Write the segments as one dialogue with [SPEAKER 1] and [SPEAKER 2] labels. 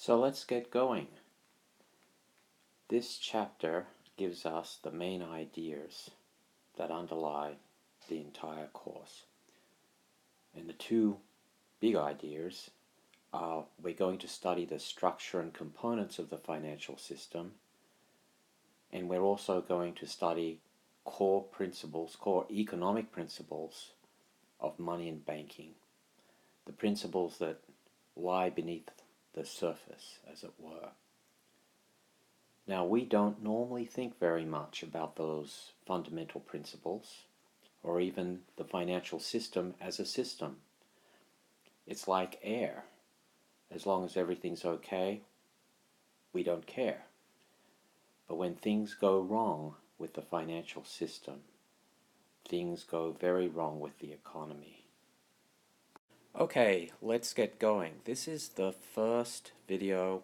[SPEAKER 1] So let's get going. This chapter gives us the main ideas that underlie the entire course. And the two big ideas are we're going to study the structure and components of the financial system, and we're also going to study core principles, core economic principles of money and banking, the principles that lie beneath the surface, as it were. Now, we don't normally think very much about those fundamental principles, or even the financial system as a system. It's like air. As long as everything's okay, we don't care. But when things go wrong with the financial system, things go very wrong with the economy. Okay, let's get going. This is the first video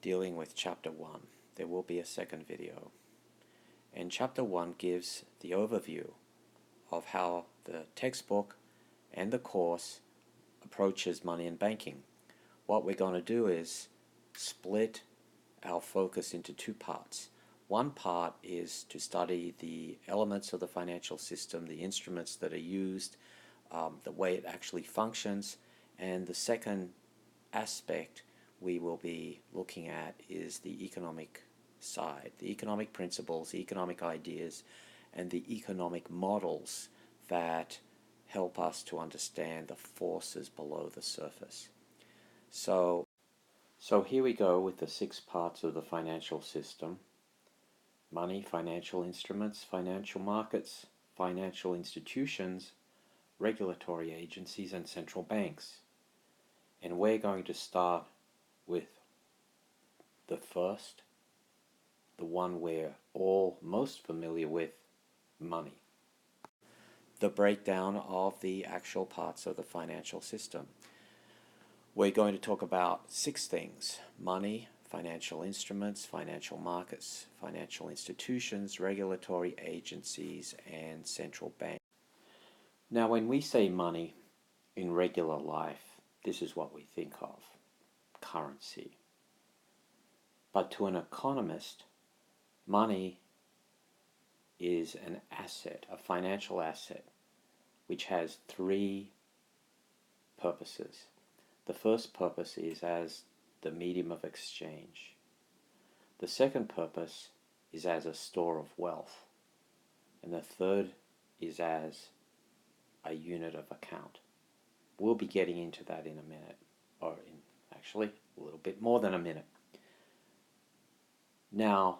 [SPEAKER 1] dealing with Chapter 1. There will be a second video. And Chapter 1 gives the overview of how the textbook and the course approaches money and banking. What we're going to do is split our focus into two parts. One part is to study the elements of the financial system, the instruments that are used, the way it actually functions, and the second aspect we will be looking at is the economic side, the economic principles, the economic ideas, and the economic models that help us to understand the forces below the surface. So here we go with the 6 parts of the financial system: money, financial instruments, financial markets, financial institutions, regulatory agencies, and central banks. And we're going to start with the first, the one we're all most familiar with, money. The breakdown of the actual parts of the financial system. We're going to talk about 6 things: money, financial instruments, financial markets, financial institutions, regulatory agencies, and central banks. Now, when we say money in regular life, this is what we think of: currency. But to an economist, money is an asset, a financial asset, which has 3 purposes. The first purpose is as the medium of exchange. The second purpose is as a store of wealth. And the third is as a unit of account. We'll be getting into that in a minute, or in actually a little bit more than a minute. Now,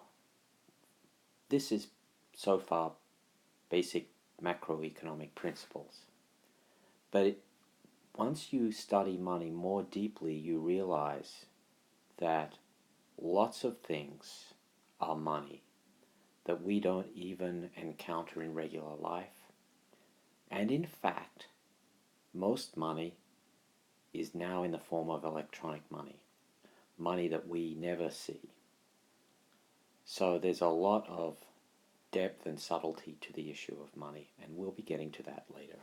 [SPEAKER 1] this is so far basic macroeconomic principles. But once you study money more deeply, you realize that lots of things are money that we don't even encounter in regular life. And in fact, most money is now in the form of electronic money, money that we never see. So there's a lot of depth and subtlety to the issue of money, and we'll be getting to that later.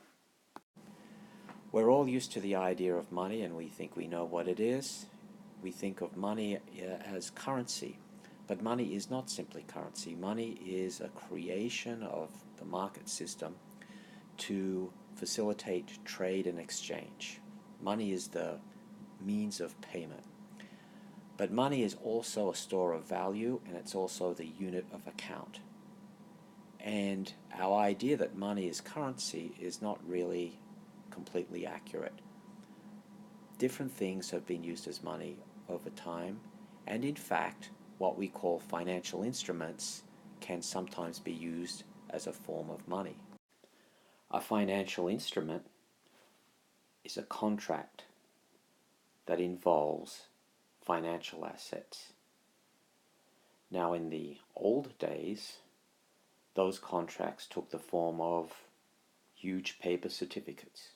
[SPEAKER 1] We're all used to the idea of money, and we think we know what it is. We think of money as currency, but money is not simply currency. Money is a creation of the market system to facilitate trade and exchange. Money is the means of payment. But money is also a store of value, and it's also the unit of account. And our idea that money is currency is not really completely accurate. Different things have been used as money over time, and in fact, what we call financial instruments can sometimes be used as a form of money. A financial instrument is a contract that involves financial assets. Now, in the old days, those contracts took the form of huge paper certificates,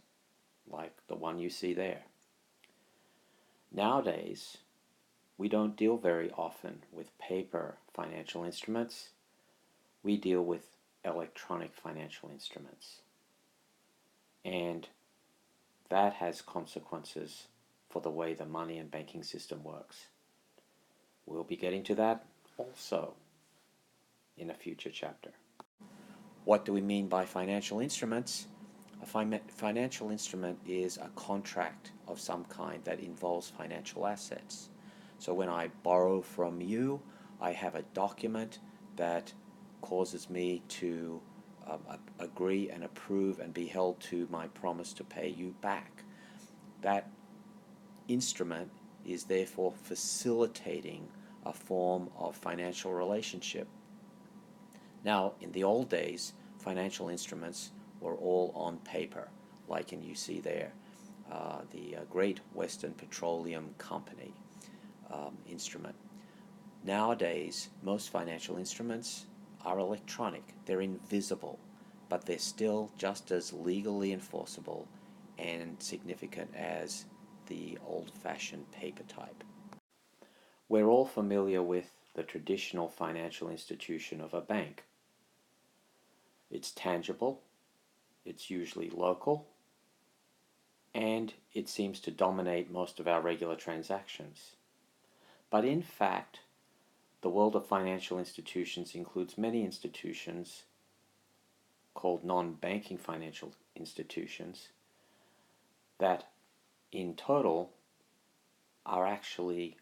[SPEAKER 1] like the one you see there. Nowadays, we don't deal very often with paper financial instruments. We deal with electronic financial instruments. And that has consequences for the way the money and banking system works. We'll be getting to that also in a future chapter. What do we mean by financial instruments? A financial instrument is a contract of some kind that involves financial assets. So when I borrow from you, I have a document that causes me to agree and approve and be held to my promise to pay you back. That instrument is therefore facilitating a form of financial relationship. Now, in the old days, financial instruments were all on paper, like you see there, the Great Western Petroleum Company instrument. Nowadays, most financial instruments are electronic. They're invisible, but they're still just as legally enforceable and significant as the old-fashioned paper type. We're all familiar with the traditional financial institution of a bank. It's tangible, it's usually local, and it seems to dominate most of our regular transactions. But in fact, the world of financial institutions includes many institutions called non-banking financial institutions that in total are actually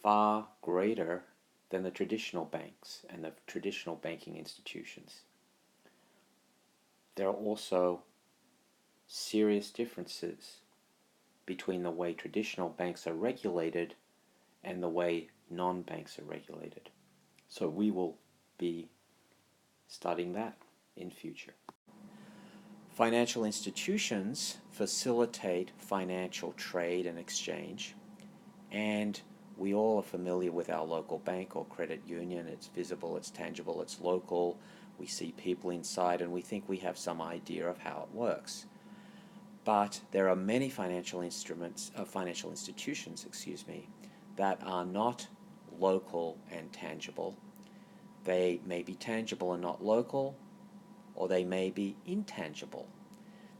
[SPEAKER 1] far greater than the traditional banks and the traditional banking institutions. There are also serious differences between the way traditional banks are regulated and the way non-banks are regulated. So we will be studying that in future. Financial institutions facilitate financial trade and exchange, and we all are familiar with our local bank or credit union. It's visible, it's tangible, it's local. We see people inside and we think we have some idea of how it works. But there are many financial institutions, that are not local and tangible. They may be tangible and not local, or they may be intangible.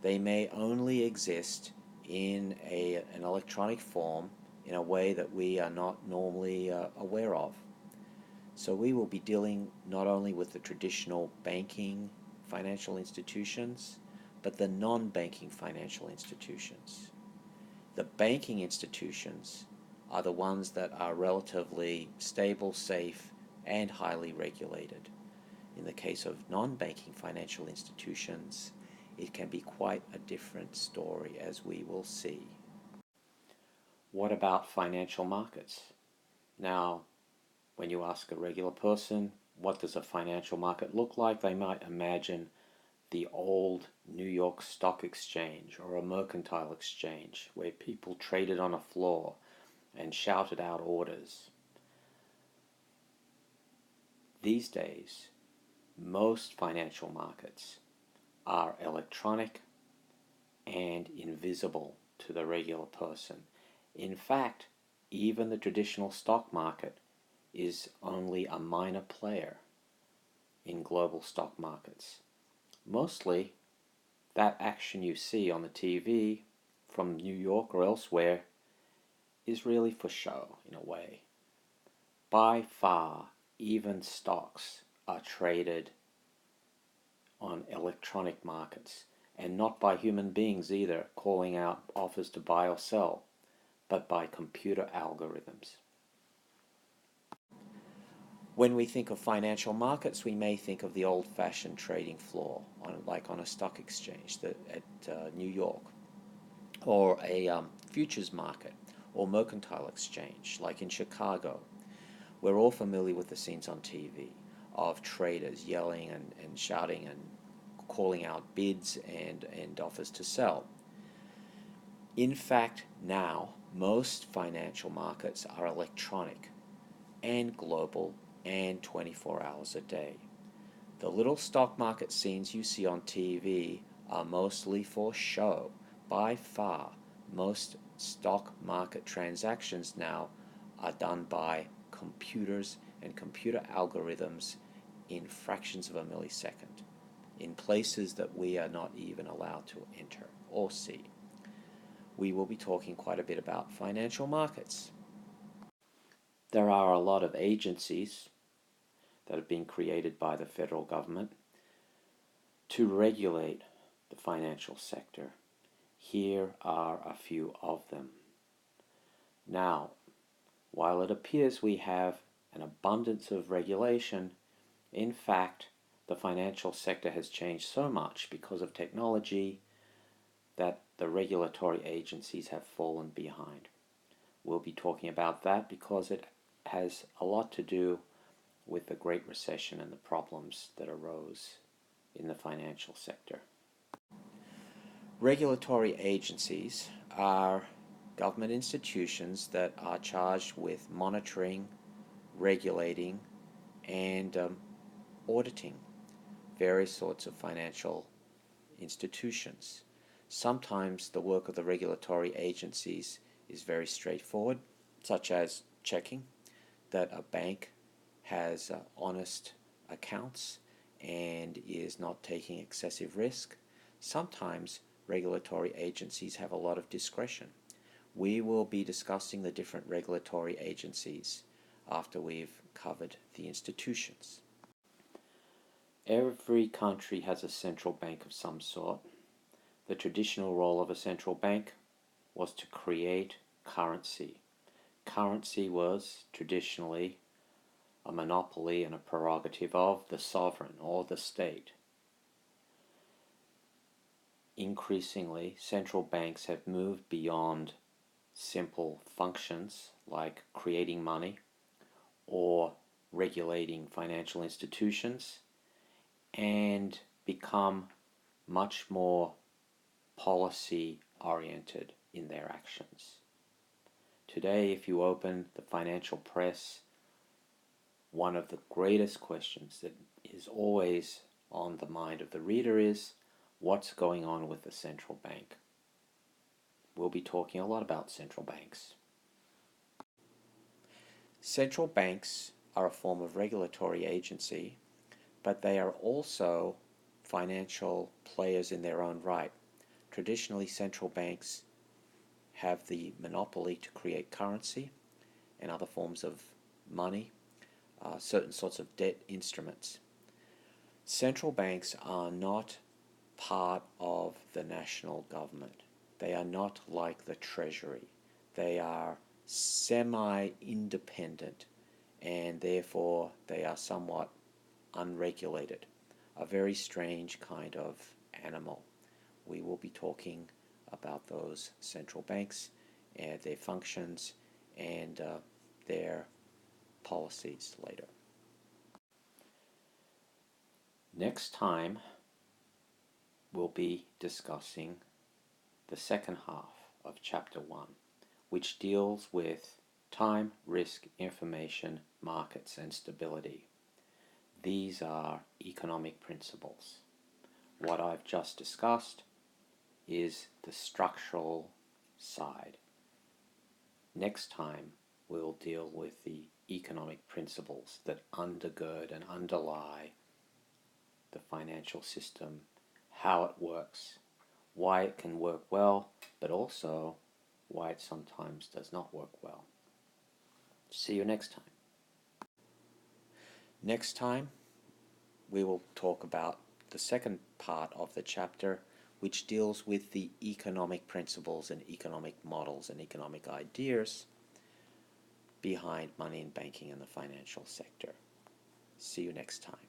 [SPEAKER 1] They may only exist in an electronic form in a way that we are not normally aware of. So we will be dealing not only with the traditional banking financial institutions, but the non-banking financial institutions. The banking institutions are the ones that are relatively stable, safe, and highly regulated. In the case of non-banking financial institutions, it can be quite a different story, as we will see. What about financial markets? Now, when you ask a regular person, what does a financial market look like? They might imagine the old New York Stock Exchange or a mercantile exchange where people traded on a floor and shouted out orders. These days, most financial markets are electronic and invisible to the regular person. In fact, even the traditional stock market is only a minor player in global stock markets. Mostly, that action you see on the TV from New York or elsewhere is really for show, in a way. By far, even stocks are traded on electronic markets, and not by human beings either, calling out offers to buy or sell, but by computer algorithms. When we think of financial markets, we may think of the old-fashioned trading floor, like on a stock exchange at New York, or a futures market, or mercantile exchange, like in Chicago. We're all familiar with the scenes on TV of traders yelling and shouting and calling out bids and offers to sell. In fact, now, most financial markets are electronic and global and 24 hours a day. The little stock market scenes you see on TV are mostly for show. By far, most stock market transactions now are done by computers and computer algorithms in fractions of a millisecond, in places that we are not even allowed to enter or see. we will be talking quite a bit about financial markets. There are a lot of agencies that have been created by the federal government to regulate the financial sector. Here are a few of them. Now, while it appears we have an abundance of regulation, in fact, the financial sector has changed so much because of technology that the regulatory agencies have fallen behind. We'll be talking about that because it has a lot to do with the Great Recession and the problems that arose in the financial sector. Regulatory agencies are government institutions that are charged with monitoring, regulating, and auditing various sorts of financial institutions. Sometimes the work of the regulatory agencies is very straightforward, such as checking that a bank has honest accounts and is not taking excessive risk. Sometimes regulatory agencies have a lot of discretion. We will be discussing the different regulatory agencies after we've covered the institutions. Every country has a central bank of some sort. The traditional role of a central bank was to create currency. Currency was traditionally a monopoly and a prerogative of the sovereign or the state. Increasingly, central banks have moved beyond simple functions like creating money or regulating financial institutions and become much more policy oriented in their actions. Today, if you open the financial press, one of the greatest questions that is always on the mind of the reader is, what's going on with the central bank? We'll be talking a lot about central banks. Central banks are a form of regulatory agency, but they are also financial players in their own right. Traditionally, central banks have the monopoly to create currency and other forms of money, certain sorts of debt instruments. Central banks are not part of the national government. They are not like the Treasury. They are semi-independent, and therefore they are somewhat unregulated, a very strange kind of animal. We will be talking about those central banks and their functions and their policies later. Next time, we'll be discussing the second half of Chapter 1, which deals with time, risk, information, markets, and stability. These are economic principles. What I've just discussed is the structural side. Next time, we'll deal with the economic principles that undergird and underlie the financial system, how it works, why it can work well, but also why it sometimes does not work well. See you next time. Next time, we will talk about the second part of the chapter, which deals with the economic principles and economic models and economic ideas behind money and banking in the financial sector. See you next time.